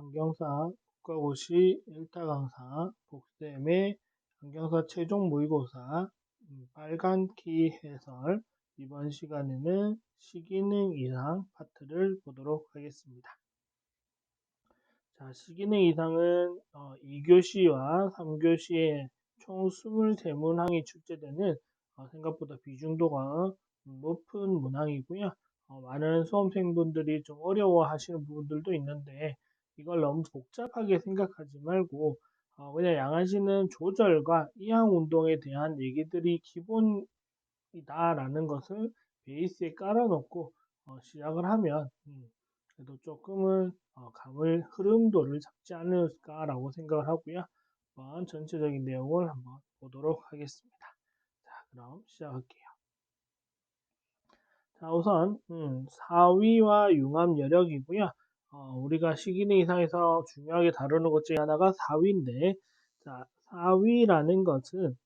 안경사 국가고시 1타 강사 복쌤의 안경사 최종 모의고사 빨간 키 해설. 이번 시간에는 시기능 이상 파트를 보도록 하겠습니다. 자, 시기능 이상은 2교시와 3교시에 총 23문항이 출제되는 생각보다 비중도가 높은 문항이고요. 많은 수험생분들이 좀 어려워하시는 부분들도 있는데 이걸 너무 복잡하게 생각하지 말고 그냥 양하시는 조절과 이항 운동에 대한 얘기들이 기본이다라는 것을 베이스에 깔아놓고 시작을 하면 그래도 조금은 감을 흐름도를 잡지 않을까라고 생각을 하고요. 한번 전체적인 내용을 한번 보도록 하겠습니다. 자, 그럼 시작할게요. 자, 우선 사위와 융합 여력이고요. 우리가 시기능 이상에서 중요하게 다루는 것 중에 하나가 사위인데, 자, 사위라는 것은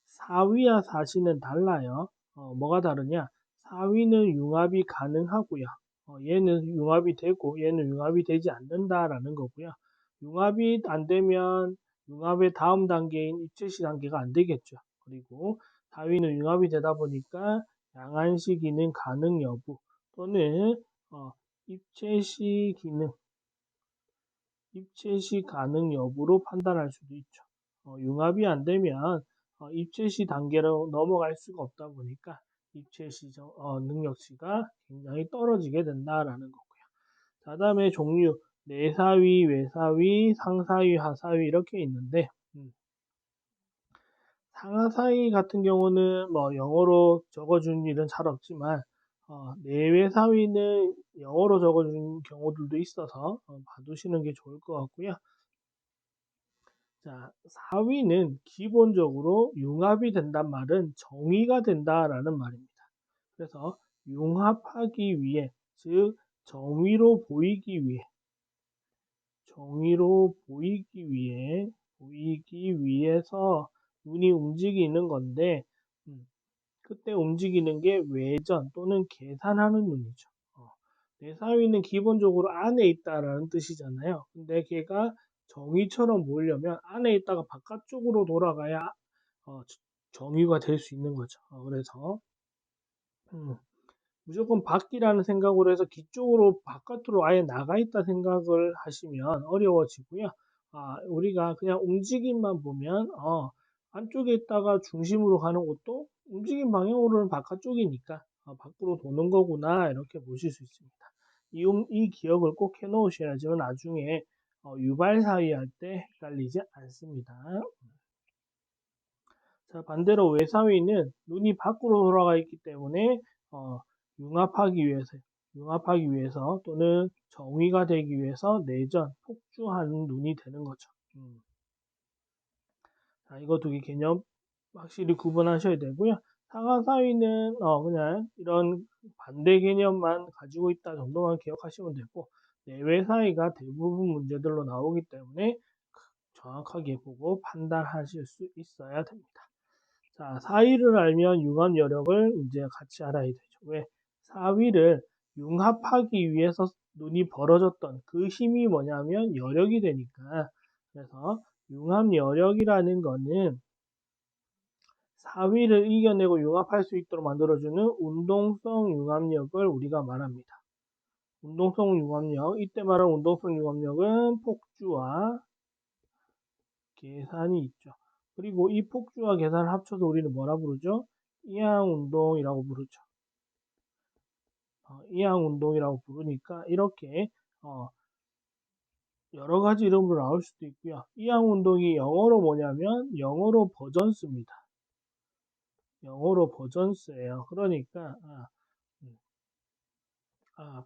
사위와 사시는 달라요. 뭐가 다르냐? 사위는 융합이 가능하고요. 얘는 융합이 되고 얘는 융합이 되지 않는다라는 거고요. 융합이 안 되면 융합의 다음 단계인 입체시 단계가 안 되겠죠. 그리고 사위는 융합이 되다 보니까 양한시 기능 가능 여부 또는 입체시 기능, 입체시 가능 여부로 판단할 수도 있죠. 융합이 안 되면 입체시 단계로 넘어갈 수가 없다 보니까 입체시 능력치가 굉장히 떨어지게 된다라는 거고요. 자, 다음에 종류 내사위, 외사위, 상사위, 하사위 이렇게 있는데 상하사위 같은 경우는 뭐 영어로 적어준 일은 잘 없지만 내외사위는 영어로 적어준 경우들도 있어서 봐두시는 게 좋을 것 같고요. 자, 사위는 기본적으로 융합이 된단 말은 정의가 된다라는 말입니다. 그래서 융합하기 위해, 즉 정의로 보이기 위해서 눈이 움직이는 건데 그때 움직이는 게 외전 또는 계산하는 눈이죠. 내사위는 기본적으로 안에 있다라는 뜻이잖아요. 근데 걔가 정의처럼 보이려면 안에 있다가 바깥쪽으로 돌아가야 정의가 될 수 있는 거죠. 그래서 무조건 밖이라는 생각으로 해서 뒤쪽으로 바깥으로 아예 나가 있다 생각을 하시면 어려워지고요. 우리가 그냥 움직임만 보면 안쪽에 있다가 중심으로 가는 것도 움직임 방향으로는 바깥쪽이니까 밖으로 도는 거구나 이렇게 보실 수 있습니다. 이 기억을 꼭 해놓으셔야지만 나중에 유발사위 할 때 헷갈리지 않습니다. 자, 반대로 외사위는 눈이 밖으로 돌아가 있기 때문에 융합하기 위해서 또는 정의가 되기 위해서 내전, 폭주하는 눈이 되는 거죠. 자, 이거 두 개 개념 확실히 구분하셔야 되고요. 상하사위는 그냥 이런 반대 개념만 가지고 있다 정도만 기억하시면 되고 내외사위가 대부분 문제들로 나오기 때문에 정확하게 보고 판단하실 수 있어야 됩니다. 자, 사위를 알면 융합 여력을 이제 같이 알아야 되죠. 왜? 사위를 융합하기 위해서 눈이 벌어졌던 그 힘이 뭐냐면 여력이 되니까. 그래서 융합 여력이라는 거는 사위를 이겨내고 융합할 수 있도록 만들어주는 운동성 융합력을 우리가 말합니다. 운동성 융합력, 이때 말하는 운동성 융합력은 폭주와 계산이 있죠. 그리고 이 폭주와 계산을 합쳐서 우리는 뭐라 부르죠? 이항운동이라고 부르죠. 이항운동이라고 부르니까 이렇게 여러 가지 이름으로 나올 수도 있고요. 이항운동이 영어로 뭐냐면 영어로 버전스입니다. 영어로 버전스예요. 그러니까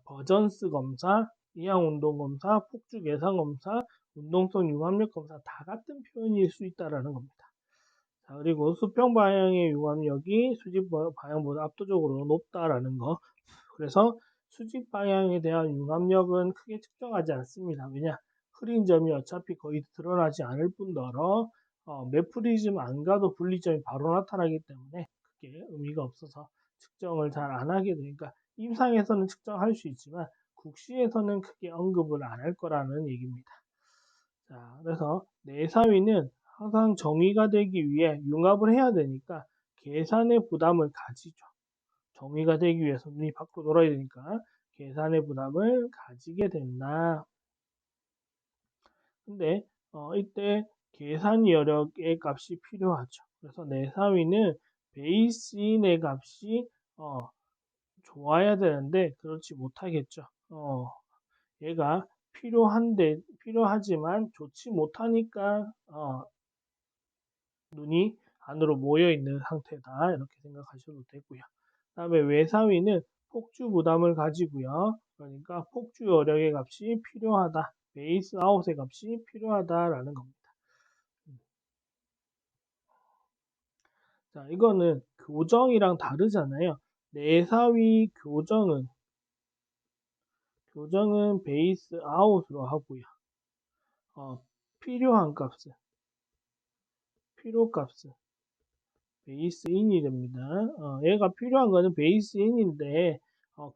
버전스 검사, 이항운동 검사, 폭주 계산 검사, 운동성 융합력 검사 다 같은 표현일 수 있다라는 겁니다. 자, 그리고 수평 방향의 융합력이 수직 방향보다 압도적으로 높다라는 거. 그래서 수직 방향에 대한 융합력은 크게 측정하지 않습니다. 왜냐? 흐린 점이 어차피 거의 드러나지 않을 뿐더러 몇 프리즘 안 가도 분리점이 바로 나타나기 때문에 그게 의미가 없어서 측정을 잘 안 하게 되니까 임상에서는 측정할 수 있지만 국시에서는 크게 언급을 안 할 거라는 얘기입니다. 자, 그래서 내사위는 항상 정의가 되기 위해 융합을 해야 되니까 계산의 부담을 가지죠. 정의가 되기 위해서 눈이 밖으로 돌아야 되니까 계산의 부담을 가지게 된다. 근데 이때 계산 여력의 값이 필요하죠. 그래서 내사위는 베이스인의 값이 좋아야 되는데 그렇지 못하겠죠. 얘가 필요하지만 좋지 못하니까 눈이 안으로 모여 있는 상태다 이렇게 생각하셔도 되고요. 그다음에 외사위는 폭주 부담을 가지고요. 그러니까 폭주 여력의 값이 필요하다. 베이스 아웃의 값이 필요하다라는 겁니다. 자, 이거는 교정이랑 다르잖아요. 내사위 교정은 베이스 아웃으로 하고요. 필요한 필요값은 베이스 인이 됩니다. 얘가 필요한 거는 베이스 인인데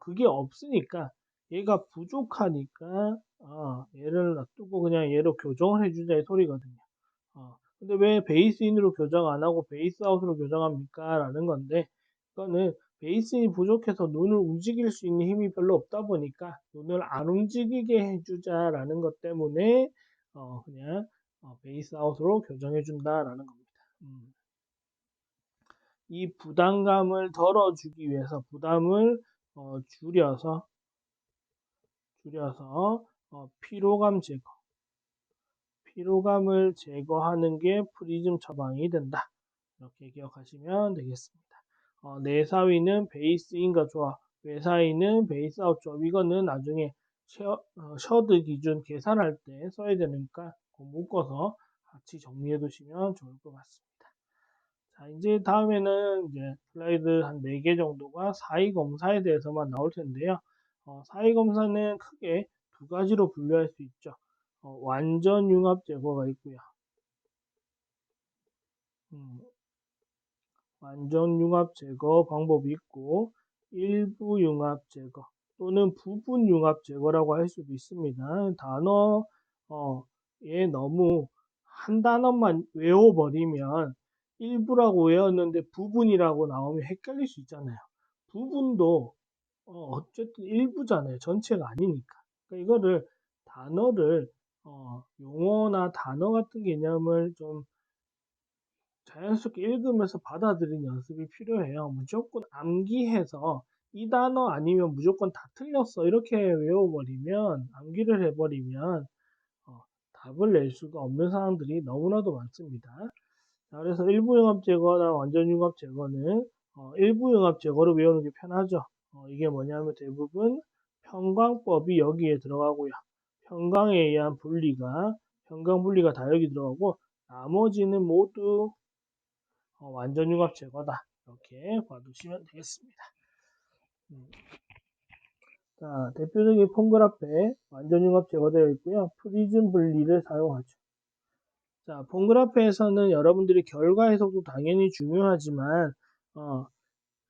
그게 없으니까 얘가 부족하니까 얘를 놔두고 그냥 얘로 교정을 해주자 이 소리거든요. 근데 왜 베이스 인으로 교정 안 하고 베이스 아웃으로 교정합니까? 라는 건데 이거는 베이스 인이 부족해서 눈을 움직일 수 있는 힘이 별로 없다 보니까 눈을 안 움직이게 해주자라는 것 때문에 그냥 베이스 아웃으로 교정해 준다라는 겁니다. 이 부담감을 덜어주기 위해서 부담을 줄여서 피로감을 제거하는 게 프리즘 처방이 된다. 이렇게 기억하시면 되겠습니다. 내사위는 베이스인과 조합, 외사위는 베이스 아웃 조합. 이거는 나중에 셔드 기준 계산할 때 써야 되니까 묶어서 같이 정리해 두시면 좋을 것 같습니다. 자, 이제 다음에는 이제 슬라이드 한 4개 정도가 사이 검사에 대해서만 나올 텐데요. 사이 검사는 크게 두 가지로 분류할 수 있죠. 완전 융합 제거가 있고요. 완전 융합 제거 방법이 있고 일부 융합 제거 또는 부분 융합 제거라고 할 수도 있습니다. 단어에 너무 한 단어만 외워버리면 일부라고 외웠는데 부분이라고 나오면 헷갈릴 수 있잖아요. 부분도 어쨌든 일부잖아요. 전체가 아니니까. 그러니까 이거를 단어를 용어나 단어 같은 개념을 좀 자연스럽게 읽으면서 받아들이는 연습이 필요해요. 무조건 암기해서 이 단어 아니면 무조건 다 틀렸어 이렇게 외워버리면 암기를 해버리면 답을 낼 수가 없는 상황들이 너무나도 많습니다. 자, 그래서 일부 융합 제거나 완전 융합 제거는 일부 융합 제거로 외우는 게 편하죠. 이게 뭐냐면 대부분 평광법이 여기에 들어가고요. 평강 분리가 다 여기 들어가고 나머지는 모두 완전 융합 제거다. 이렇게 봐두시면 되겠습니다. 자, 대표적인 폰그라프에 완전 융합 제거되어 있고요. 프리즘 분리를 사용하죠. 자, 폰그라프에서는 여러분들이 결과 해석도 당연히 중요하지만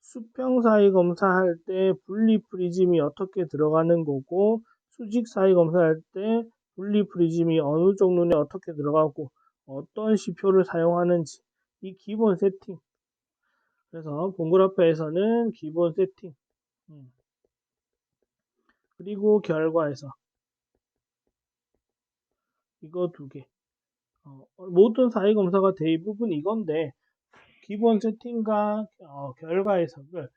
수평 사이 검사할 때 분리 프리즘이 어떻게 들어가는 거고 수직 사이 검사할 때 분리 프리즘이 어느 쪽 눈에 어떻게 들어가고 어떤 시표를 사용하는지 이 기본 세팅. 그래서 폰그라프에서는 기본 세팅 그리고 결과에서 이거 두 개. 모든 사이 검사가 대부분 이건데 기본 세팅과 결과 해석을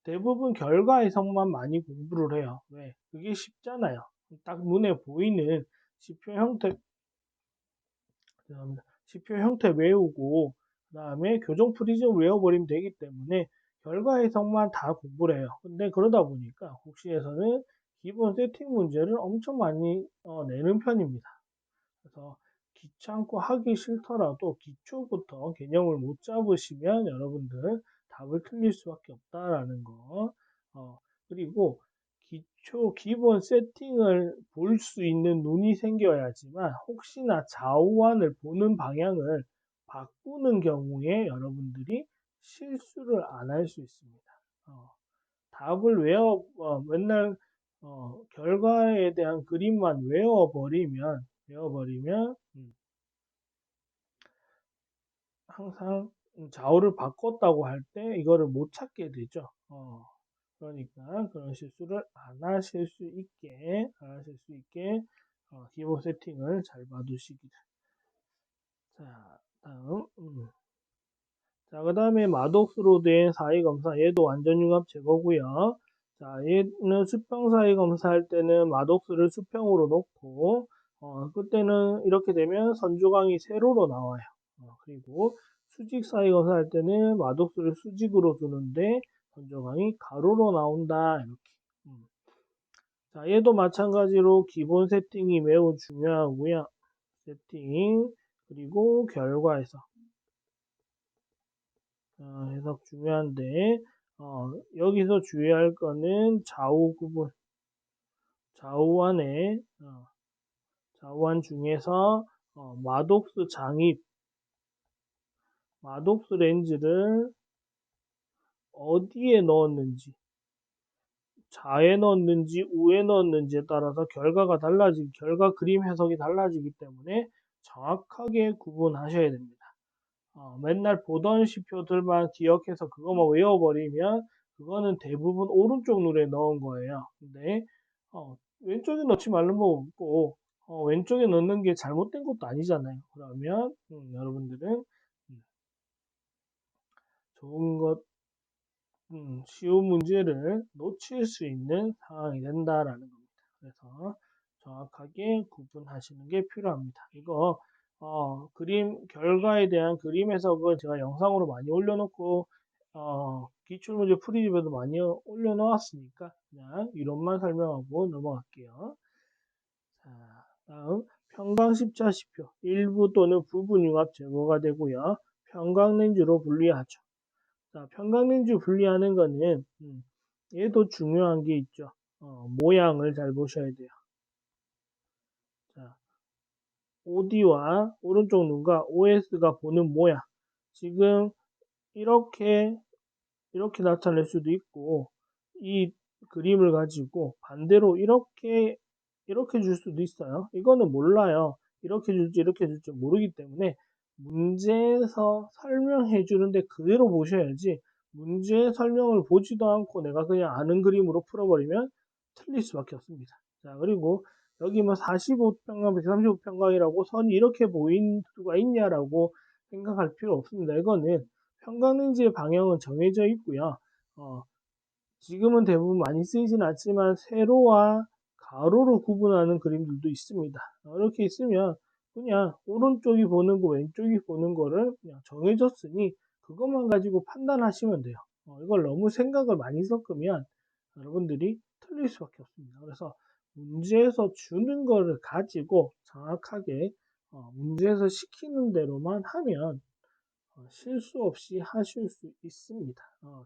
대부분 결과 해석만 많이 공부를 해요. 왜? 그게 쉽잖아요. 딱 눈에 보이는 지표 형태, 지표 형태 외우고 그 다음에 교정 프리즘 외워버리면 되기 때문에 결과 해석만 다 공부를 해요. 근데 그러다 보니까 국시에서는 기본 세팅 문제를 엄청 많이 내는 편입니다. 그래서 귀찮고 하기 싫더라도 기초부터 개념을 못 잡으시면 여러분들 답을 틀릴 수밖에 없다라는 거. 그리고 기본 세팅을 볼 수 있는 눈이 생겨야지만 혹시나 좌우안을 보는 방향을 바꾸는 경우에 여러분들이 실수를 안 할 수 있습니다. 답을 맨날 결과에 대한 그림만 외워버리면 항상 좌우를 바꿨다고 할 때 이거를 못 찾게 되죠. 그러니까 그런 실수를 안 하실 수 있게 기본 세팅을 잘 봐두시기. 자, 다음. 자, 그 다음에 마독스로 된 사이 검사. 얘도 완전 융합 제거고요. 자, 얘는 수평 사이 검사할 때는 마독스를 수평으로 놓고, 그때는 이렇게 되면 선조각이 세로로 나와요. 그리고 수직 사이 검사할 때는 마독스를 수직으로 두는데 선조각이 가로로 나온다. 이렇게. 자, 얘도 마찬가지로 기본 세팅이 매우 중요하고요. 세팅, 그리고 결과에서. 해석 중요한데, 여기서 주의할 거는 좌우 구분, 좌우안에, 좌우안 중에서, 마독스 장입, 마독스 렌즈를 어디에 넣었는지, 좌에 넣었는지 우에 넣었는지에 따라서 결과 그림 해석이 달라지기 때문에 정확하게 구분하셔야 됩니다. 맨날 보던 시표들만 기억해서 그거만 외워버리면 그거는 대부분 오른쪽 눈에 넣은 거예요. 근데 왼쪽에 넣지 말는 거 없고 왼쪽에 넣는 게 잘못된 것도 아니잖아요. 그러면 여러분들은 좋은 것 쉬운 문제를 놓칠 수 있는 상황이 된다라는 겁니다. 그래서 정확하게 구분하시는 게 필요합니다. 이거 결과에 대한 그림 해석을 제가 영상으로 많이 올려놓고 기출문제 풀이집에도 많이 올려놓았으니까 그냥 이론만 설명하고 넘어갈게요. 자, 다음 평광십자시표 일부 또는 부분 융합 제거가 되고요. 평광렌즈로 분리하죠. 자, 평강렌즈 분리하는 거는 얘도 중요한 게 있죠. 모양을 잘 보셔야 돼요. 자, OD와 오른쪽 눈과 OS가 보는 모양. 지금 이렇게 나타낼 수도 있고 이 그림을 가지고 반대로 이렇게 줄 수도 있어요. 이거는 몰라요. 이렇게 줄지 모르기 때문에 문제에서 설명해 주는데 그대로 보셔야지 문제 설명을 보지도 않고 내가 그냥 아는 그림으로 풀어버리면 틀릴 수밖에 없습니다. 자, 그리고 여기 뭐 45평강, 135평강이라고 선이 이렇게 보인 수가 있냐라고 생각할 필요 없습니다. 이거는 평강렌즈의 방향은 정해져 있고요. 지금은 대부분 많이 쓰이진 않지만 세로와 가로로 구분하는 그림들도 있습니다. 이렇게 있으면 그냥 오른쪽이 보는 거, 왼쪽이 보는 거를 그냥 정해졌으니 그것만 가지고 판단하시면 돼요. 이걸 너무 생각을 많이 섞으면 여러분들이 틀릴 수밖에 없습니다. 그래서 문제에서 주는 거를 가지고 정확하게 문제에서 시키는 대로만 하면 실수 없이 하실 수 있습니다.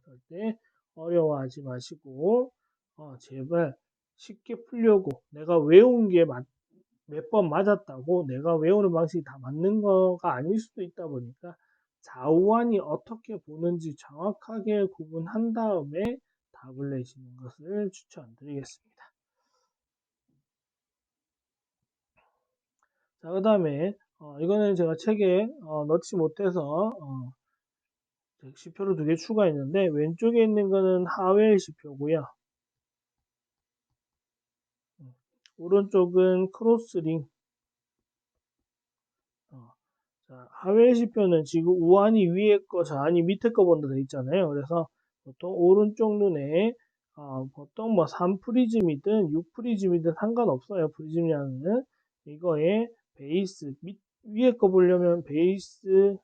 절대 어려워하지 마시고 제발 쉽게 풀려고 내가 외운 게 몇 번 맞았다고 내가 외우는 방식이 다 맞는 거가 아닐 수도 있다 보니까 좌우안이 어떻게 보는지 정확하게 구분한 다음에 답을 내시는 것을 추천드리겠습니다. 자, 그 다음에 이거는 제가 책에 넣지 못해서 시표를 두 개 추가했는데 왼쪽에 있는 거는 하웰 시표고요. 오른쪽은 크로스링. 자, 하웰 시표는 지금 우한이 위에 거, 좌한이 밑에 거보다 돼 있잖아요. 그래서 보통 오른쪽 눈에 보통 뭐 3프리즘이든 6프리즘이든 상관없어요. 프리즘량은 이거에 베이스 위에 거 보려면 베이스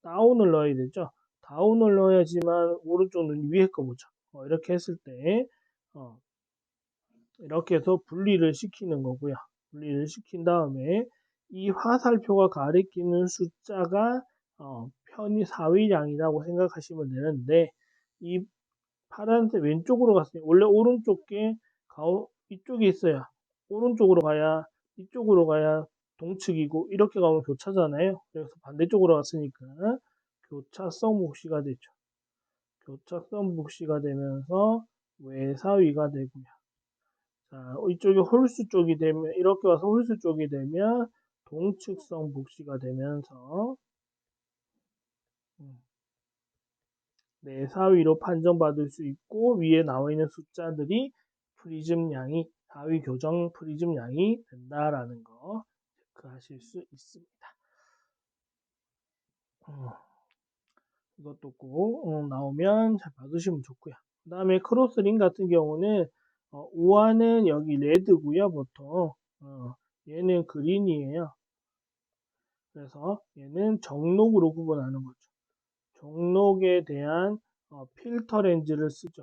다운을 넣어야 되죠. 다운을 넣어야지만 오른쪽 눈이 위에 거 보죠. 이렇게 했을 때 이렇게 해서 분리를 시키는 거고요. 분리를 시킨 다음에 이 화살표가 가리키는 숫자가 편이 사위량이라고 생각하시면 되는데 이 파란색 왼쪽으로 갔으니 원래 오른쪽 게 이쪽에 있어야 오른쪽으로 가야 이쪽으로 가야 동측이고 이렇게 가면 교차잖아요. 그래서 반대쪽으로 갔으니까 교차성 묵시가 되죠. 교차성 묵시가 되면서 외사위가 되고요. 자, 이쪽이 홀수 쪽이 되면, 이렇게 와서 홀수 쪽이 되면 동측성 복시가 되면서 사위로 판정받을 수 있고, 위에 나와 있는 숫자들이 프리즘 양이, 사위 교정 프리즘 양이 된다라는 거 체크하실 수 있습니다. 이것도 꼭 나오면 잘 받으시면 좋고요. 그 다음에 크로스링 같은 경우는 우아는 여기 레드고요. 보통 얘는 그린이에요. 그래서 얘는 정록으로 구분하는 거죠. 정록에 대한 필터 렌즈를 쓰죠.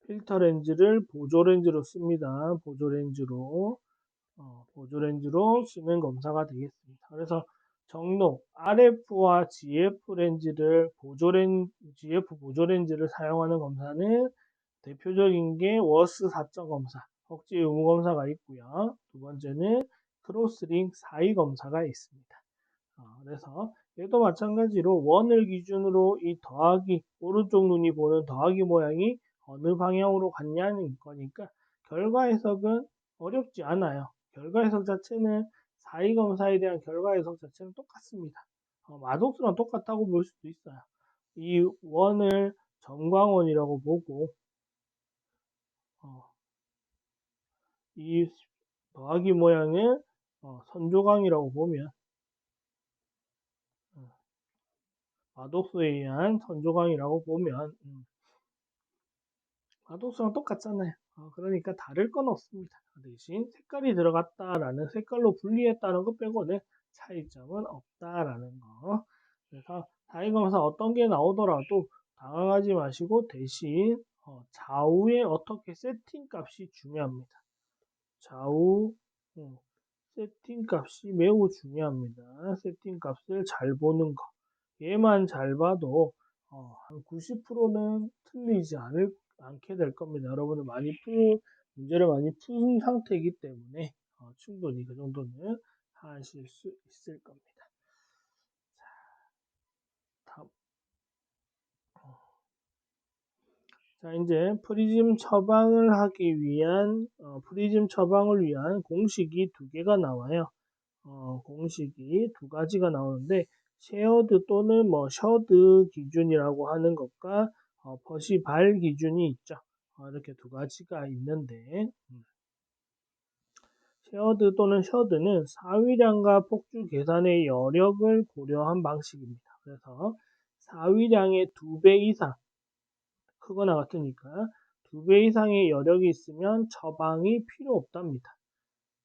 필터 렌즈를 보조 렌즈로 씁니다. 보조 렌즈로 쓰는 검사가 되겠습니다. 그래서 정록 RF와 GF 렌즈를 GF 보조 렌즈를 사용하는 검사는 대표적인 게 워스 4점 검사, 억지 의무 검사가 있고요. 두 번째는 크로스링 4위 검사가 있습니다. 그래서 얘도 마찬가지로 원을 기준으로 이 더하기, 오른쪽 눈이 보는 더하기 모양이 어느 방향으로 갔냐는 거니까 결과 해석은 어렵지 않아요. 결과 해석 자체는 4위 검사에 대한 결과 해석 자체는 똑같습니다. 마독수랑 똑같다고 볼 수도 있어요. 이 원을 점광원이라고 보고 이 더하기 모양을 선조광이라고 보면 마독수에 의한 선조광이라고 보면 마독수랑 똑같잖아요. 그러니까 다를 건 없습니다. 대신 색깔이 들어갔다라는 색깔로 분리했다는 것 빼고는 차이점은 없다라는 거. 그래서 다이검사 어떤 게 나오더라도 당황하지 마시고 대신 좌우에 어떻게 세팅 값이 중요합니다. 좌우 세팅 값이 매우 중요합니다. 세팅 값을 잘 보는 거. 얘만 잘 봐도 한 90%는 틀리지 않게 될 겁니다. 여러분들 문제를 많이 푼 상태이기 때문에 충분히 그 정도는 하실 수 있을 겁니다. 다음. 자, 이제 프리즘 처방을 하기 위한 프리즘 처방을 위한 공식이 두 개가 나와요. 공식이 두 가지가 나오는데 쉐어드 또는 뭐 셔드 기준이라고 하는 것과 퍼시발 기준이 있죠. 이렇게 두 가지가 있는데 쉐어드 또는 셔드는 사위량과 폭주 계산의 여력을 고려한 방식입니다. 그래서 사위량의 2배 이상 크거나 같으니까 2배 이상의 여력이 있으면 처방이 필요 없답니다.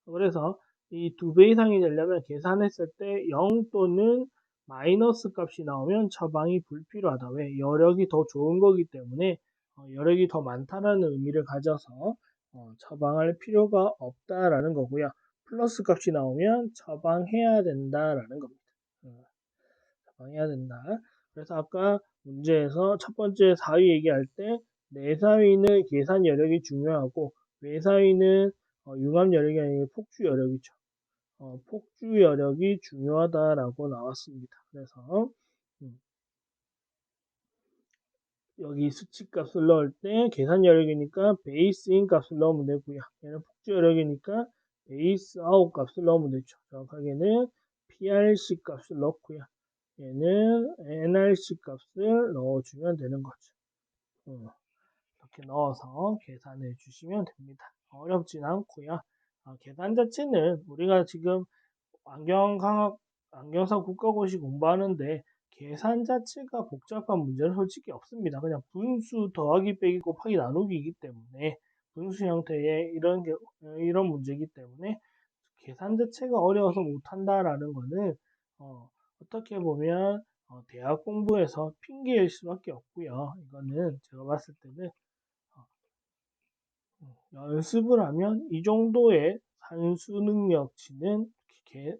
그래서 이 2배 이상이 되려면 계산했을 때 0 또는 마이너스 값이 나오면 처방이 불필요하다. 왜? 여력이 더 좋은 거기 때문에 여력이 더 많다는 의미를 가져서 처방할 필요가 없다라는 거고요. 플러스 값이 나오면 처방해야 된다라는 겁니다. 처방해야 된다. 그래서 아까 문제에서 첫 번째 사위 얘기할 때 내사위는 계산 여력이 중요하고 외사위는 융합 여력이 아니라 폭주 여력이죠. 폭주 여력이 중요하다라고 나왔습니다. 그래서 여기 수치값을 넣을 때 계산 여력이니까 베이스인 값을 넣으면 되고요. 얘는 폭주 여력이니까 베이스 아웃 값을 넣으면 되죠. 정확하게는 PRC 값을 넣고요. 얘는 NRC 값을 넣어주면 되는 거죠. 이렇게 넣어서 계산해 주시면 됩니다. 어렵진 않고요. 계산 자체는 우리가 지금 안경사 국가고시 공부하는데 계산 자체가 복잡한 문제는 솔직히 없습니다. 그냥 분수 더하기 빼기 곱하기 나누기이기 때문에 분수 형태의 이런 문제이기 때문에 계산 자체가 어려워서 못한다라는 거는 어떻게 보면 대학 공부에서 핑계일 수밖에 없고요. 이거는 제가 봤을 때는 연습을 하면 이 정도의 산수 능력치는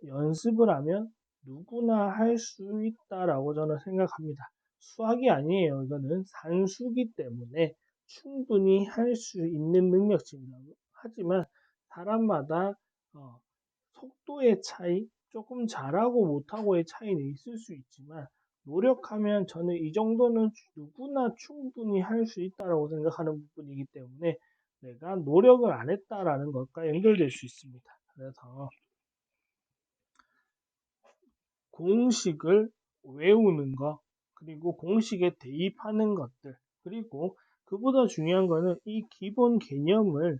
연습을 하면 누구나 할 수 있다라고 저는 생각합니다. 수학이 아니에요. 이거는 산수기 때문에 충분히 할 수 있는 능력치입니다. 하지만 사람마다 속도의 차이, 조금 잘하고 못하고의 차이는 있을 수 있지만 노력하면 저는 이 정도는 누구나 충분히 할 수 있다라고 생각하는 부분이기 때문에 내가 노력을 안 했다라는 것과 연결될 수 있습니다. 그래서 공식을 외우는 것, 그리고 공식에 대입하는 것들, 그리고 그보다 중요한 거는 이 기본 개념을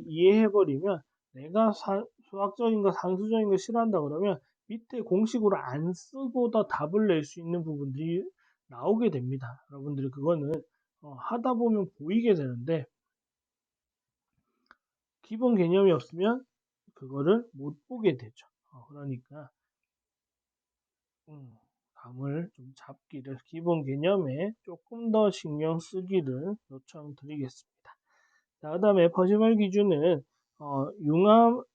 이해해버리면 내가 수학적인 거, 상수적인 거 싫어한다 그러면 밑에 공식으로 안 쓰고도 답을 낼 수 있는 부분들이 나오게 됩니다. 여러분들이 그거는 하다 보면 보이게 되는데 기본 개념이 없으면 그거를 못 보게 되죠. 그러니까 감을 좀 잡기를, 기본 개념에 조금 더 신경 쓰기를 요청드리겠습니다. 자, 그다음에 퍼시멀 기준은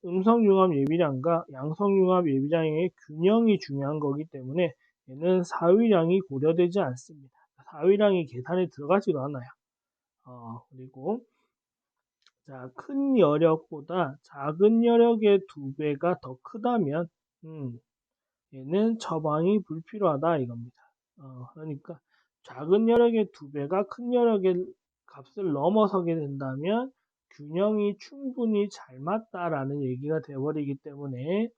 음성 융합 예비량과 양성 융합 예비량의 균형이 중요한 거기 때문에 얘는 사위량이 고려되지 않습니다. 사위량이 계산에 들어가지도 않아요. 그리고 자, 큰 여력보다 작은 여력의 2배가 더 크다면 얘는 처방이 불필요하다 이겁니다. 그러니까 작은 여력의 2배가 큰 여력의 값을 넘어서게 된다면 균형이 충분히 잘 맞다라는 얘기가 되어버리기 때문에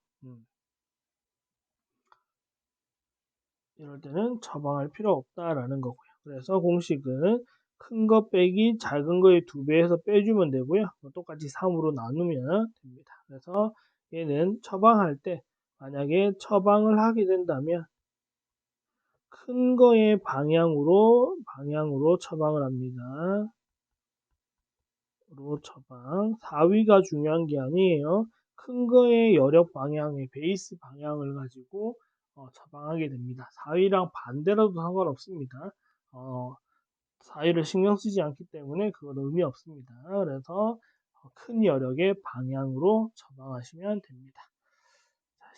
이럴 때는 처방할 필요 없다라는 거고요. 그래서 공식은 큰 거 빼기 작은 거의 2배에서 빼주면 되고요. 똑같이 3으로 나누면 됩니다. 그래서 얘는 처방할 때 만약에 처방을 하게 된다면 큰 거의 방향으로 처방을 합니다. 로 처방. 4위가 중요한 게 아니에요. 큰 거의 여력 방향의 베이스 방향을 가지고 처방하게 됩니다. 4위랑 반대라도 상관없습니다. 4위를 신경 쓰지 않기 때문에 그건 의미 없습니다. 그래서 큰 여력의 방향으로 처방하시면 됩니다.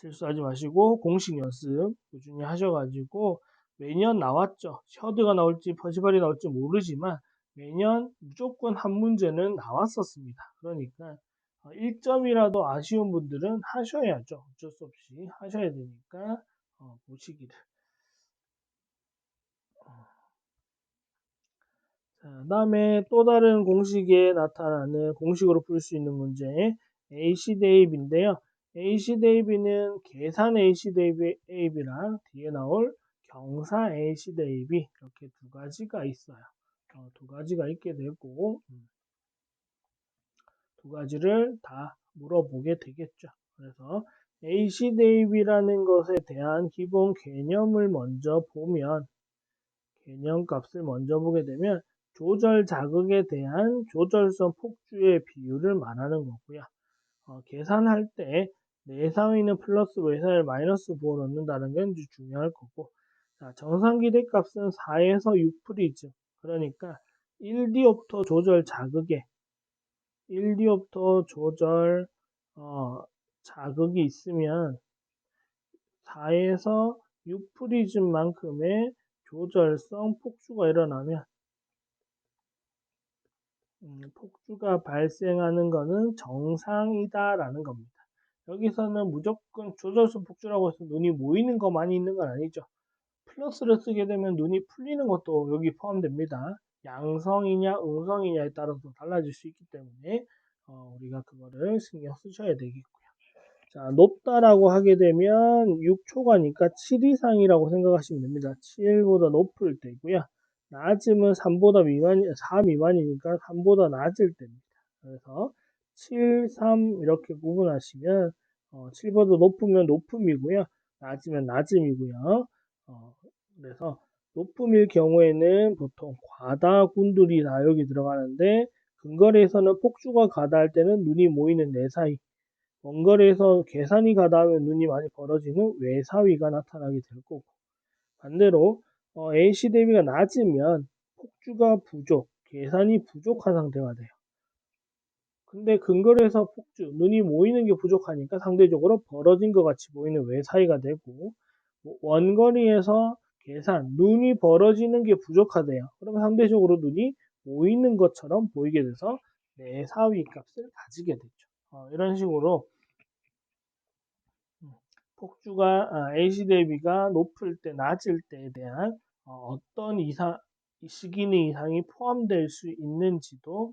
실수하지 마시고 공식 연습 꾸준히 하셔가지고 매년 나왔죠. 셔드가 나올지 퍼시발이 나올지 모르지만 매년 무조건 한 문제는 나왔었습니다. 그러니까 1점이라도 아쉬운 분들은 하셔야죠. 어쩔 수 없이 하셔야 되니까 보시기를. 자, 다음에 또 다른 공식에 나타나는 공식으로 풀 수 있는 문제 AC 대입인데요. AC 대입은 계산 AC 대입이랑 뒤에 나올 경사 AC 대입이 이렇게 두 가지가 있어요. 두 가지가 있게 되고 두 가지를 다 물어보게 되겠죠. 그래서 AC 대입이라는 것에 대한 기본 개념을 먼저 보면 개념값을 먼저 보게 되면 조절 자극에 대한 조절성 폭주의 비율을 말하는 거고요. 계산할 때 내사위는 플러스 외사위를 마이너스 부호 넣는다는 게 중요할 거고 자, 정상 기대값은 4에서 6프리즘 그러니까 1디옵터 조절 자극에 1디옵터 조절 자극이 있으면 4에서 6프리즘만큼의 조절성 폭주가 일어나면 폭주가 발생하는 것은 정상이다라는 겁니다. 여기서는 무조건 조절성 폭주라고 해서 눈이 모이는 것만이 있는 건 아니죠. 플러스를 쓰게 되면 눈이 풀리는 것도 여기 포함됩니다. 양성이냐 음성이냐에 따라서 달라질 수 있기 때문에 우리가 그거를 신경 쓰셔야 되겠고요. 자, 높다라고 하게 되면 6초가니까 7 이상이라고 생각하시면 됩니다. 7보다 높을 때고요. 낮으면 3보다 미만, 4 미만이니까 3보다 낮을 때입니다. 그래서 7, 3 이렇게 구분하시면 7보다 높으면 높음이고요. 낮으면 낮음이고요. 그래서 높음일 경우에는 보통 과다 군들이 다 여기 들어가는데 근거리에서는 폭주가 과다할 때는 눈이 모이는 내 사이 원거리에서 계산이 가다하면 눈이 많이 벌어지는 외사위가 나타나게 될 거고 반대로 AC 대비가 낮으면 폭주가 부족, 계산이 부족한 상태가 돼요. 근데 근거리에서 폭주, 눈이 모이는 게 부족하니까 상대적으로 벌어진 것 같이 보이는 외사위가 되고 원거리에서 계산, 눈이 벌어지는 게 부족하대요. 그러면 상대적으로 눈이 모이는 것처럼 보이게 돼서 내사위 값을 가지게 되죠. 이런 식으로 폭주가 AC 대비가 높을 때, 낮을 때에 대한 어떤 시기는 이상이 포함될 수 있는지도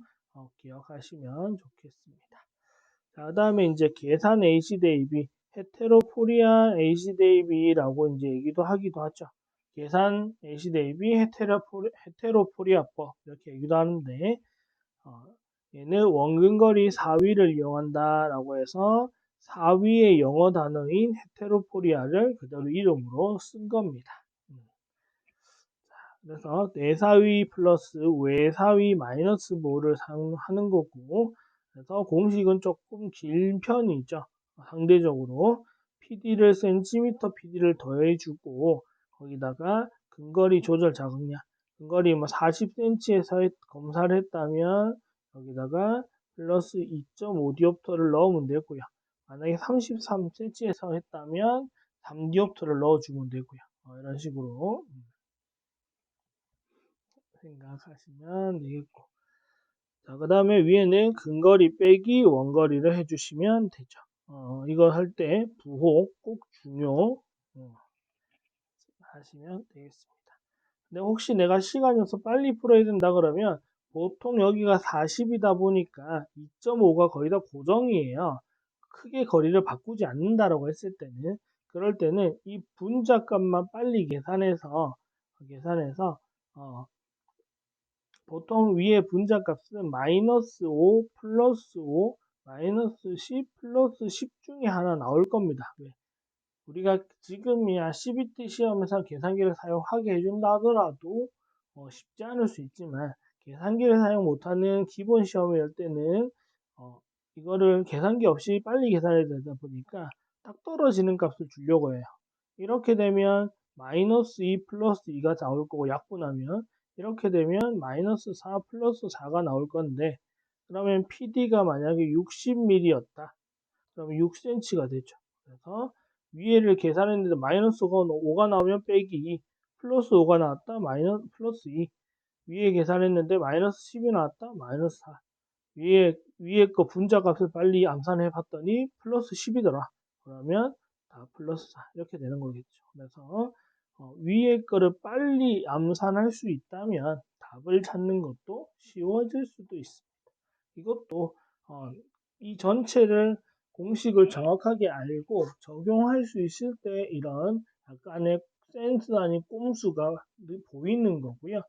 기억하시면 좋겠습니다. 자, 그다음에 이제 계산 AC 대입이 헤테로포리아 AC 대입이라고 이제 얘기도 하기도 하죠. 계산 AC 대입이 헤테로포리아법 이렇게 얘기도 하는데 어, 얘는 원근거리 4위를 이용한다라고 해서 4위의 영어 단어인 헤테로포리아를 그대로 이름으로 쓴 겁니다. 그래서 내사위 플러스 외사위 마이너스 모를 사용하는 거고, 그래서 공식은 조금 긴 편이죠. 상대적으로 PD를 센티미터 PD를 더해주고 거기다가 근거리 조절 자극량, 근거리 뭐 40cm에서 검사를 했다면 여기다가 플러스 2.5디옵터를 넣으면 되고요. 만약에 33cm에서 했다면 3디옵터를 넣어주면 되고요. 이런 식으로 생각하시면 되겠고. 자, 그 다음에 위에는 근거리 빼기 원거리를 해주시면 되죠. 이거 할 때 부호 꼭 중요 하시면 되겠습니다. 근데 혹시 내가 시간이 없어 빨리 풀어야 된다 그러면 보통 여기가 40이다 보니까 2.5가 거의 다 고정이에요. 크게 거리를 바꾸지 않는다라고 했을 때는 그럴 때는 이 분자값만 빨리 계산해서 어, 보통 위에 분자값은 마이너스 5 플러스 5 마이너스 10 플러스 10 중에 하나 나올 겁니다. 왜? 우리가 지금이야 CBT 시험에서 계산기를 사용하게 해준다 하더라도 쉽지 않을 수 있지만 계산기를 사용 못하는 기본 시험을 할 때는 이거를 계산기 없이 빨리 계산해야 되다 보니까 딱 떨어지는 값을 주려고 해요. 이렇게 되면 마이너스 2 플러스 2가 나올 거고 약분하면 이렇게 되면 마이너스 4 플러스 4가 나올 건데 그러면 PD가 만약에 60mm였다. 그러면 6cm가 되죠. 그래서 위에를 계산했는데 마이너스 5가 나오면 빼기 2 플러스 5가 나왔다. 마이너스 플러스 2 위에 계산했는데 마이너스 10이 나왔다. 마이너스 4 위에 거 분자 값을 빨리 암산해 봤더니 플러스 10이더라. 그러면 다 플러스 4 이렇게 되는 거겠죠. 그래서 위에 거를 빨리 암산할 수 있다면 답을 찾는 것도 쉬워질 수도 있습니다. 이것도 이 전체를 공식을 정확하게 알고 적용할 수 있을 때 이런 약간의 센스 아닌 꼼수가 보이는 거고요.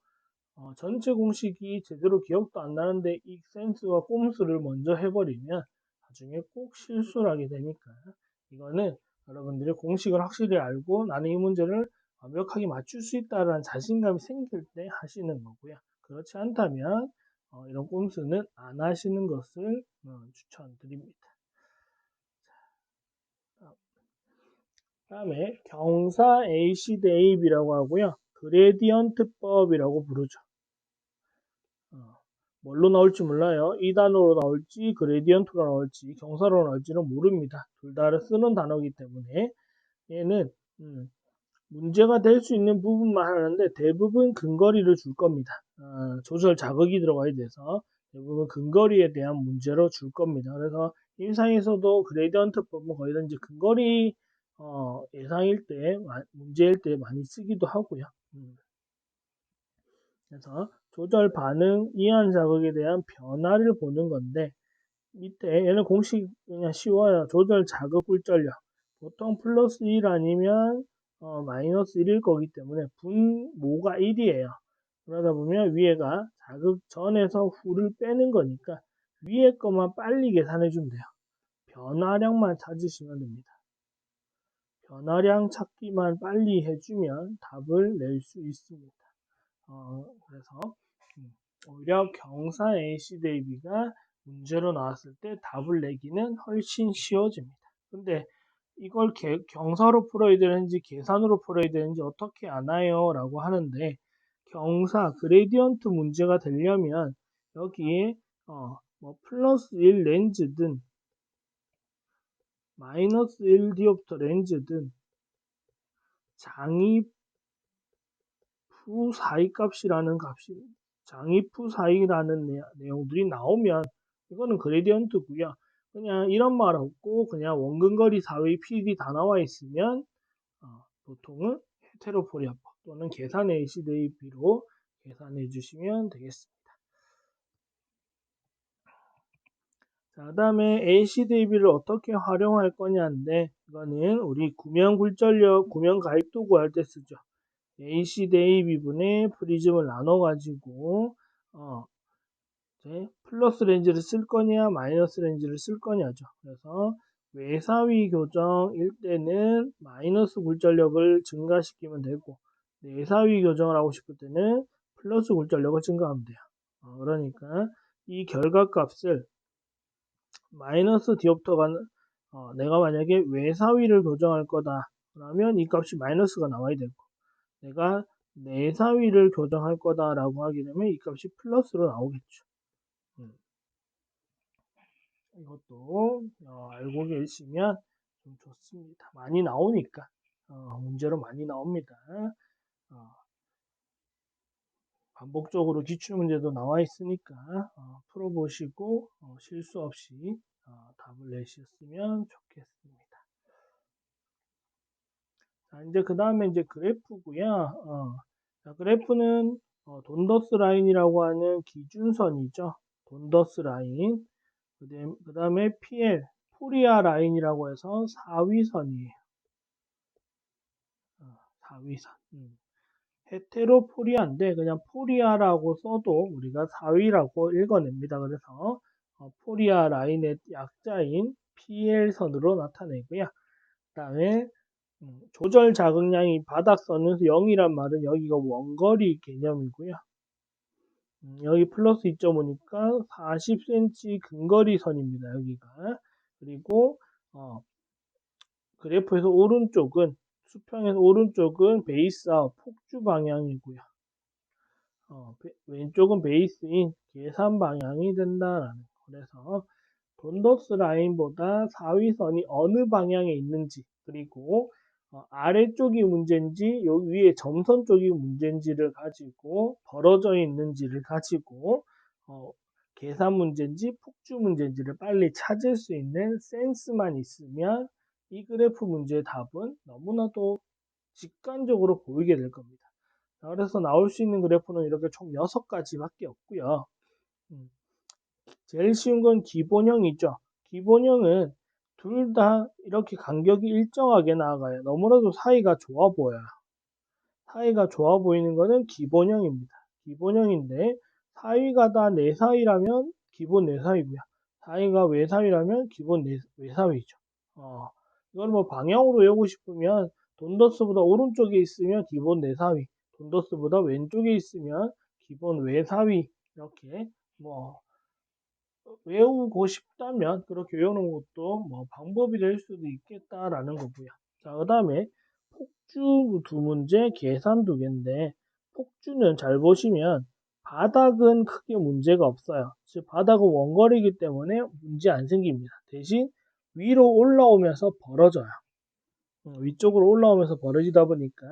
전체 공식이 제대로 기억도 안 나는데 이 센스와 꼼수를 먼저 해버리면 나중에 꼭 실수를 하게 되니까 이거는 여러분들이 공식을 확실히 알고 나는 이 문제를 완벽하게 맞출 수 있다는 자신감이 생길 때 하시는 거고요. 그렇지 않다면 이런 꼼수는 안 하시는 것을 추천드립니다. 다음에 경사 AC 대입이라고 하고요. 그레디언트법이라고 부르죠. 뭘로 나올지 몰라요. 2단어로 나올지 그레디언트로 나올지 경사로 나올지는 모릅니다. 둘 다 쓰는 단어이기 때문에 얘는 문제가 될 수 있는 부분만 하는데 대부분 근거리를 줄 겁니다. 조절 자극이 들어가야 돼서 대부분 근거리에 대한 문제로 줄 겁니다. 그래서 임상에서도 그레디언트법은 거의 다 이제 근거리 예상일 때 문제일 때 많이 쓰기도 하고요. 그래서 조절 반응 이한 자극에 대한 변화를 보는 건데 밑에 얘는 공식 그냥 쉬워요. 조절 자극 꿀전력 보통 플러스 1 아니면 마이너스 1일 거기 때문에 분모가 1이에요. 그러다 보면 위에가 자극 전에서 후를 빼는 거니까 위에 것만 빨리 계산해 주면 돼요. 변화량만 찾으시면 됩니다. 변화량 찾기만 빨리 해주면 답을 낼 수 있습니다. 그래서 오히려 경사 AC 대비가 문제로 나왔을 때 답을 내기는 훨씬 쉬워집니다. 근데 이걸 경사로 풀어야 되는지 계산으로 풀어야 되는지 어떻게 아나요? 라고 하는데 경사 그레디언트 문제가 되려면 여기에 뭐 플러스 1 렌즈든 마이너스 1 디옵터 렌즈든 장입 후 사이 값이라는 값이 장입 후 사이라는 내용들이 나오면 이거는 그레디언트고요. 그냥 이런 말 없고 그냥 원근거리 4의 PD 다 나와 있으면 보통은 헤테로포리아법 또는 계산 AC 대입비로 계산해 주시면 되겠습니다. 자, 그다음에 AC 대입비를 어떻게 활용할 거냐인데 이거는 우리 구면 굴절력, 구면 가입도 구할 때 쓰죠. AC 대입비분의 프리즘을 나눠 가지고 이제 플러스 렌즈를 쓸 거냐 마이너스 렌즈를 쓸 거냐죠. 그래서 외사위 교정일 때는 마이너스 굴절력을 증가시키면 되고 내사위 교정을 하고 싶을 때는 플러스 굴절력을 증가하면 돼요. 그러니까 이 결과값을 마이너스 디옵터가 내가 만약에 외사위를 교정할 거다 그러면 이 값이 마이너스가 나와야 되고 내가 내사위를 교정할 거다라고 하게 되면 이 값이 플러스로 나오겠죠. 이것도 알고 계시면 좀 좋습니다. 많이 나오니까 문제로 많이 나옵니다. 어, 반복적으로 기출문제도 나와 있으니까 풀어보시고 실수 없이 답을 내셨으면 좋겠습니다. 자, 이제 그 다음에 이제 그래프고요. 자, 그래프는 돈더스 라인이라고 하는 기준선이죠. 돈더스 라인. 그 다음에 PL, 포리아 라인이라고 해서 4위선이에요. 4위선. 헤테로포리아인데 그냥 포리아라고 써도 우리가 4위라고 읽어냅니다. 그래서 포리아 라인의 약자인 PL선으로 나타내고요. 그 다음에 조절 자극량이 바닥선에서 0이란 말은 여기가 원거리 개념이고요. 여기 플러스 2.5니까 40cm 근거리 선입니다. 여기가. 그리고 그래프에서 오른쪽은 수평에서 오른쪽은 베이스와 폭주 방향이고요. 왼쪽은 베이스인 계산 방향이 된다라는 거. 그래서 돈더스 라인보다 4위선이 어느 방향에 있는지 그리고 아래쪽이 문제인지 여기 위에 점선 쪽이 문제인지를 가지고 벌어져 있는지를 가지고 계산 문제인지 폭주 문제인지를 빨리 찾을 수 있는 센스만 있으면 이 그래프 문제의 답은 너무나도 직관적으로 보이게 될 겁니다. 그래서 나올 수 있는 그래프는 이렇게 총 6가지밖에 없고요. 제일 쉬운 건 기본형이죠. 기본형은 둘 다 이렇게 간격이 일정하게 나아가요. 너무나도 사이가 좋아 보여요. 사이가 좋아 보이는 거는 기본형입니다. 기본형인데 사이가 다 내사이라면 기본 내사이고요. 사이가 외사이라면 기본 외사이죠. 이걸 뭐 방향으로 외우고 싶으면 돈더스보다 오른쪽에 있으면 기본 내사위, 돈더스보다 왼쪽에 있으면 기본 외사위 이렇게 뭐 외우고 싶다면 그렇게 외우는 것도 뭐 방법이 될 수도 있겠다라는 거고요. 자, 그 다음에 폭주 두 문제, 계산 두 개인데 폭주는 잘 보시면 바닥은 크게 문제가 없어요. 즉 바닥은 원거리이기 때문에 문제 안 생깁니다. 대신 위로 올라오면서 벌어져요. 위쪽으로 올라오면서 벌어지다 보니까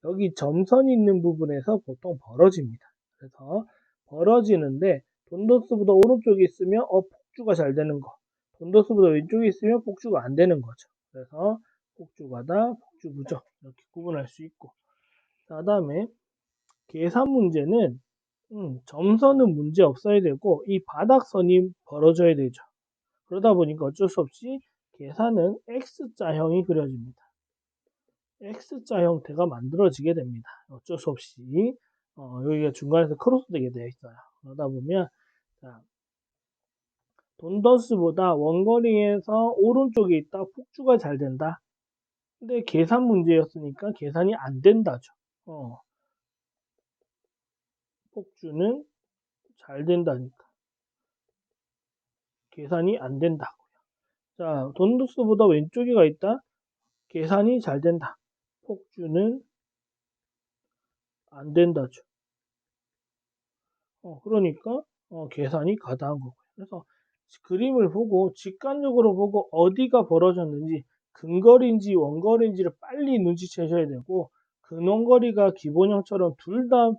여기 점선이 있는 부분에서 보통 벌어집니다. 그래서 벌어지는데 돈더스보다 오른쪽에 있으면 폭주가 잘 되는 거. 돈더스보다 왼쪽에 있으면 폭주가 안 되는 거죠. 그래서 폭주가다, 폭주부죠. 이렇게 구분할 수 있고. 그 다음에 계산 문제는 점선은 문제 없어야 되고 이 바닥선이 벌어져야 되죠. 그러다 보니까 어쩔 수 없이 계산은 X자형이 그려집니다. X자 형태가 만들어지게 됩니다. 어쩔 수 없이 여기가 중간에서 크로스되게 되어 있어요. 그러다 보면 자, 돈더스보다 원거리에서 오른쪽에 있다 폭주가 잘 된다. 근데 계산 문제였으니까 계산이 안 된다죠. 폭주는 잘 된다니까 계산이 안 된다고요. 자, 돈더스보다 왼쪽에 가 있다 계산이 잘 된다. 폭주는 안 된다죠. 그러니까 계산이 가다한 거고요. 그래서 그림을 보고 직관적으로 보고 어디가 벌어졌는지 근거리인지 원거리인지를 빨리 눈치채셔야 되고 근원거리가 기본형처럼 둘 다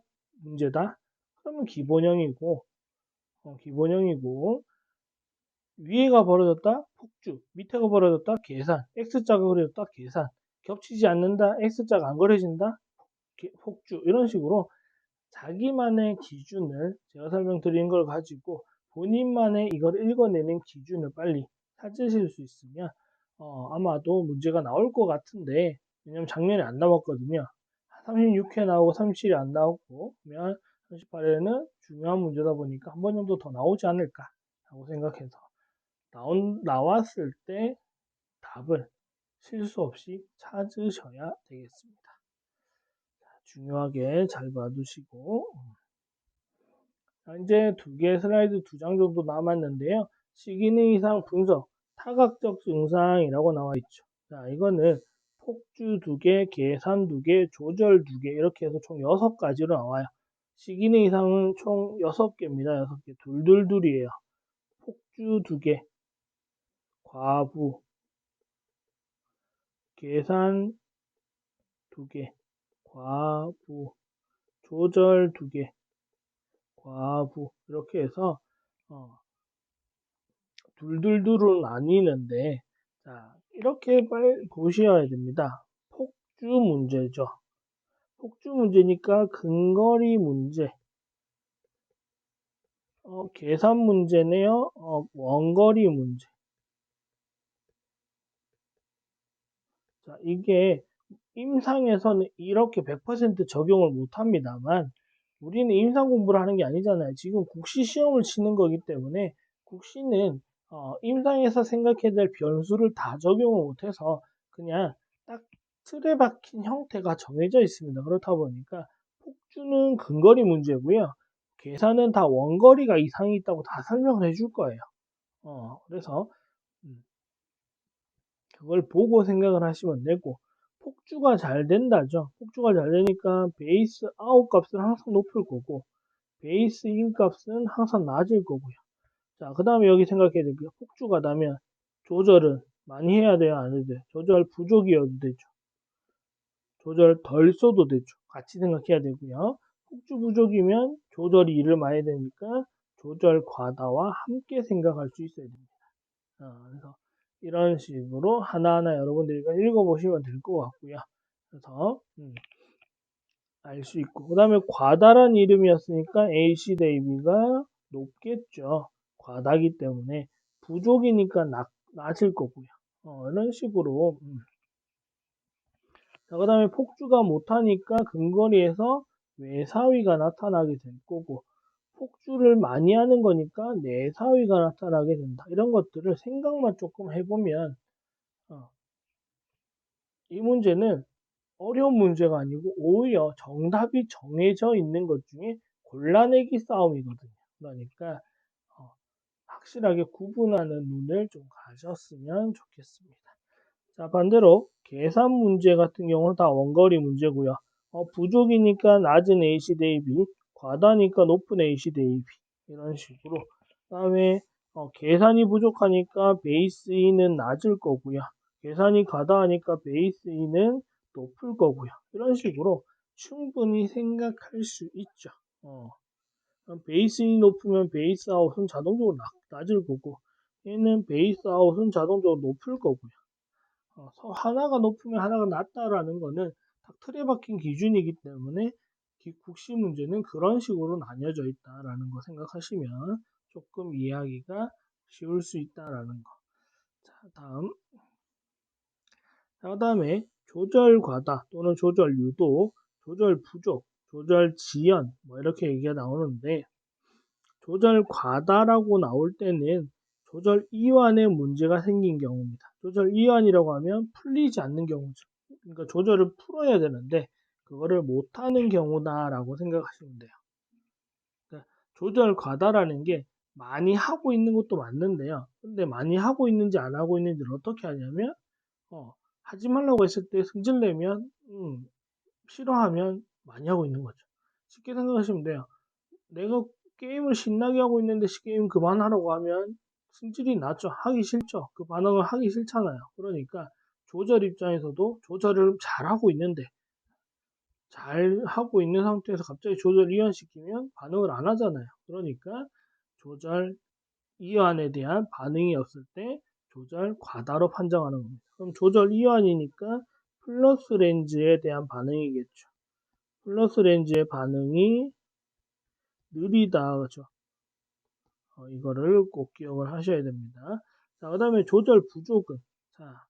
문제다? 그러면 기본형이고 위에가 벌어졌다? 폭주 밑에가 벌어졌다? 계산 X자가 그려졌다? 계산 겹치지 않는다? X자가 안 그려진다? 폭주 이런 식으로 자기만의 기준을 제가 설명드린 걸 가지고 본인만의 이걸 읽어내는 기준을 빨리 찾으실 수 있으면 아마도 문제가 나올 것 같은데 왜냐면 작년에 안 나왔거든요. 36회 나오고 37이 안 나오고 그러면 38회는 중요한 문제다 보니까 한 번 정도 더 나오지 않을까 하고 생각해서 나왔을 때 답을 실수 없이 찾으셔야 되겠습니다. 중요하게 잘 봐두시고 이제 두 개 슬라이드 2장 정도 남았는데요. 시기능 이상 분석, 타각적 증상이라고 나와 있죠. 자, 이거는 폭주 2개, 계산 2개, 조절 2개 이렇게 해서 총 6가지로 나와요. 시기능 이상은 총 6개입니다. 6개. 둘둘둘이에요. 폭주 2개, 과부, 계산 2개, 과부, 조절 2개, 과부 이렇게 해서 둘둘둘로 나뉘는데 자 이렇게 빨리 보셔야 됩니다. 폭주 문제죠. 폭주 문제니까 근거리 문제, 계산 문제네요. 원거리 문제. 자 이게 임상에서는 이렇게 100% 적용을 못합니다만 우리는 임상 공부를 하는 게 아니잖아요. 지금 국시 시험을 치는 거기 때문에 국시는 임상에서 생각해야 될 변수를 다 적용을 못해서 그냥 딱 틀에 박힌 형태가 정해져 있습니다. 그렇다 보니까 폭주는 근거리 문제고요. 계산은 다 원거리가 이상이 있다고 다 설명을 해줄 거예요. 그래서 그걸 보고 생각을 하시면 되고 폭주가 잘 된다죠. 폭주가 잘 되니까 베이스 아웃 값은 항상 높을 거고 베이스 인 값은 항상 낮을 거고요. 자, 그 다음에 여기 생각해야 될 게 폭주가 나면 조절은 많이 해야 돼요, 안 해도 돼요? 조절 부족이어도 되죠. 조절 덜 써도 되죠. 같이 생각해야 되고요. 폭주 부족이면 조절이 일을 많이 되니까 조절 과다와 함께 생각할 수 있어야 됩니다. 그래서 이런 식으로 하나하나 여러분들이 읽어보시면 될 것 같고요. 그래서 알 수 있고 그 다음에 과다란 이름이었으니까 AC 대 AB가 높겠죠. 과다기 때문에 부족이니까 낮을 거고요. 이런 식으로 자, 그 다음에 폭주가 못하니까 근거리에서 외사위가 나타나게 될 거고 폭주를 많이 하는 거니까 내사위가 나타나게 된다. 이런 것들을 생각만 조금 해보면 이 문제는 어려운 문제가 아니고 오히려 정답이 정해져 있는 것 중에 골라내기 싸움이거든요. 그러니까 확실하게 구분하는 눈을 좀 가졌으면 좋겠습니다. 자, 반대로 계산 문제 같은 경우는 다 원거리 문제고요. 부족이니까 낮은 AC 대비, 과다니까 높은 AC 대비 이런 식으로. 그다음에 계산이 부족하니까 베이스 E는 낮을 거고요. 계산이 과다하니까 베이스 E는 높을 거고요. 이런 식으로 충분히 생각할 수 있죠. 베이스 E 높으면 베이스 아웃은 자동적으로 낮을 거고 얘는 베이스 아웃은 자동적으로 높을 거고요. 하나가 높으면 하나가 낮다라는 거는 딱 틀에 박힌 기준이기 때문에 국시 문제는 그런 식으로 나뉘어져 있다라는 거 생각하시면 조금 이해하기가 쉬울 수 있다라는 거. 자, 그다음에 조절 과다 또는 조절 유도, 조절 부족, 조절 지연 뭐 이렇게 얘기가 나오는데 조절 과다라고 나올 때는 조절 이완에 문제가 생긴 경우입니다. 조절 이완이라고 하면 풀리지 않는 경우죠. 그러니까 조절을 풀어야 되는데 그거를 못하는 경우다라고 생각하시면 돼요. 그러니까 조절 과다라는 게 많이 하고 있는 것도 맞는데요. 근데 많이 하고 있는지 안 하고 있는지를 어떻게 하냐면 하지 말라고 했을 때 승질 내면 싫어하면 많이 하고 있는 거죠. 쉽게 생각하시면 돼요. 내가 게임을 신나게 하고 있는데 게임 그만하라고 하면 승질이 나죠. 하기 싫죠. 그 반응을 하기 싫잖아요. 그러니까 조절 입장에서도 조절을 잘하고 있는데 잘 하고 있는 상태에서 갑자기 조절 이완시키면 반응을 안 하잖아요. 그러니까 조절 이완에 대한 반응이 없을 때 조절 과다로 판정하는 겁니다. 그럼 조절 이완이니까 플러스 렌즈에 대한 반응이겠죠. 플러스 렌즈의 반응이 느리다. 그렇죠? 이거를 꼭 기억을 하셔야 됩니다. 자, 그 다음에 조절 부족은, 자,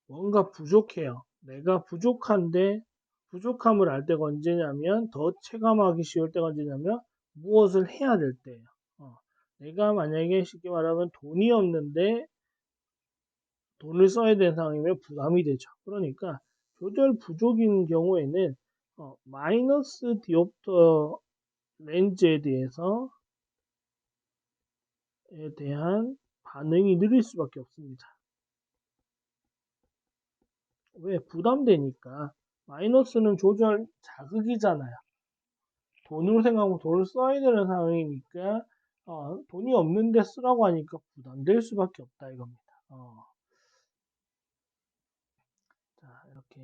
뭔가 부족해요. 내가 부족한데, 부족함을 알 때가 언제냐면, 더 체감하기 쉬울 때가 언제냐면, 무엇을 해야 될 때예요. 내가 만약에 쉽게 말하면 돈이 없는데, 돈을 써야 되는 상황이면 부담이 되죠. 그러니까, 조절 부족인 경우에는, 마이너스 디옵터 렌즈에 대한 반응이 느릴 수밖에 없습니다. 왜? 부담되니까. 마이너스는 조절 자극이잖아요. 돈으로 생각하면 돈을 써야 되는 상황이니까 돈이 없는데 쓰라고 하니까 부담될 수밖에 없다 이겁니다. 자, 이렇게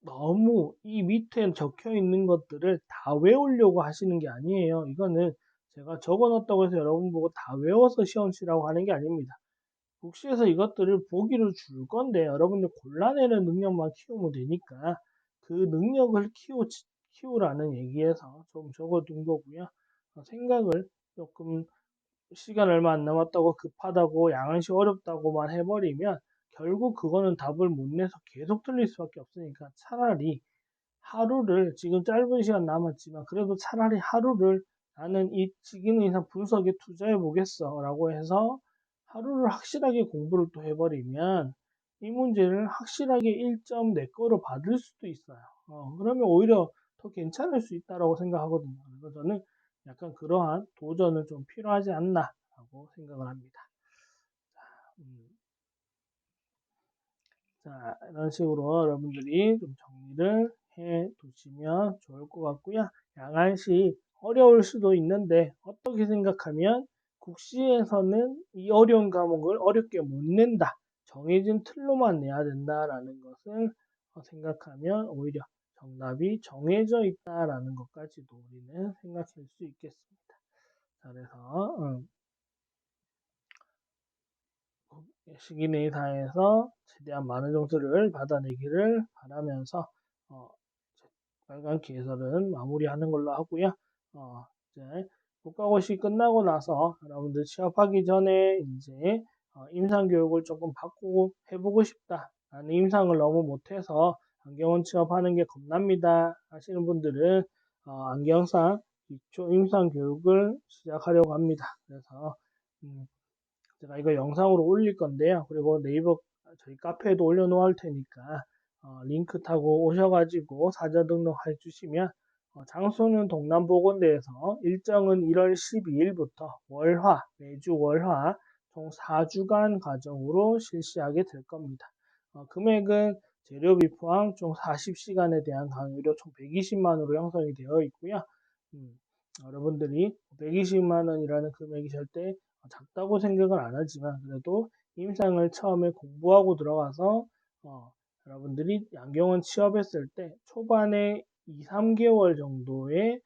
너무 이 밑에 적혀 있는 것들을 다 외우려고 하시는 게 아니에요. 이거는 제가 적어 놨다고 해서 여러분 보고 다 외워서 시험 치라고 하는 게 아닙니다. 국시에서 이것들을 보기를 줄 건데 여러분들 골라내는 능력만 키우면 되니까 그 능력을 키우라는 얘기에서 좀 적어둔 거고요. 생각을 조금 시간 얼마 안 남았다고 급하다고 양은시 어렵다고만 해버리면 결국 그거는 답을 못 내서 계속 틀릴 수밖에 없으니까 차라리 하루를 지금 짧은 시간 남았지만 그래도 차라리 하루를 나는 이 기능 이상 분석에 투자해 보겠어 라고 해서 하루를 확실하게 공부를 또 해버리면 이 문제를 확실하게 1점 내 거로 받을 수도 있어요. 그러면 오히려 더 괜찮을 수 있다라고 생각하거든요. 그래서 저는 약간 그러한 도전은 좀 필요하지 않나 라고 생각을 합니다. 음, 자, 이런 식으로 여러분들이 좀 정리를 해 두시면 좋을 것 같고요. 양한시 어려울 수도 있는데 어떻게 생각하면 국시에서는 이 어려운 과목을 어렵게 못 낸다. 정해진 틀로만 내야 된다라는 것을 생각하면 오히려 정답이 정해져 있다라는 것까지도 우리는 생각할 수 있겠습니다. 자, 그래서 시기 내에서 최대한 많은 점수를 받아내기를 바라면서 어, 빨간 기해설은 마무리하는 걸로 하고요. 이제 국가고시 끝나고 나서 여러분들 취업하기 전에 이제 임상 교육을 조금 바꾸고 해보고 싶다. 나는 임상을 너무 못해서 안경원 취업하는 게 겁납니다. 하시는 분들은 안경상 기초 임상 교육을 시작하려고 합니다. 그래서 제가 이거 영상으로 올릴 건데요. 그리고 네이버 저희 카페에도 올려놓을 테니까 링크 타고 오셔가지고 사전 등록해 주시면 장소는 동남보건대에서 일정은 1월 12일부터 월화 매주 월화 총 4주간 과정으로 실시하게 될 겁니다. 금액은 재료비 포함 총 40시간에 대한 강의료 총 120만 원으로 형성이 되어 있고요. 여러분들이 120만 원이라는 금액이 절대 작다고 생각은 안 하지만 그래도 임상을 처음에 공부하고 들어가서 여러분들이 양경원 취업했을 때 초반에 2, 3개월 정도의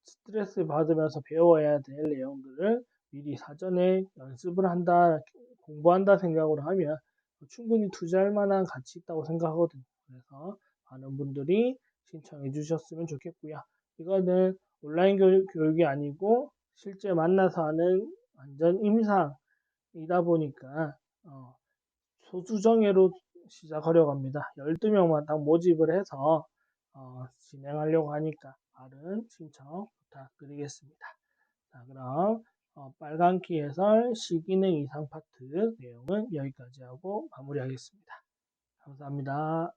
스트레스 받으면서 배워야 될 내용들을 미리 사전에 연습을 한다, 공부한다 생각으로 하면 충분히 투자할 만한 가치 있다고 생각하거든요. 그래서 많은 분들이 신청해 주셨으면 좋겠고요. 이거는 온라인 교육이 아니고 실제 만나서 하는 완전 임상이다 보니까 소수정예로 시작하려고 합니다. 12명만 딱 모집을 해서 진행하려고 하니까 빠른 신청 부탁드리겠습니다. 자, 그럼 빨간 키 해설 시기능 이상 파트 내용은 여기까지 하고 마무리하겠습니다. 감사합니다.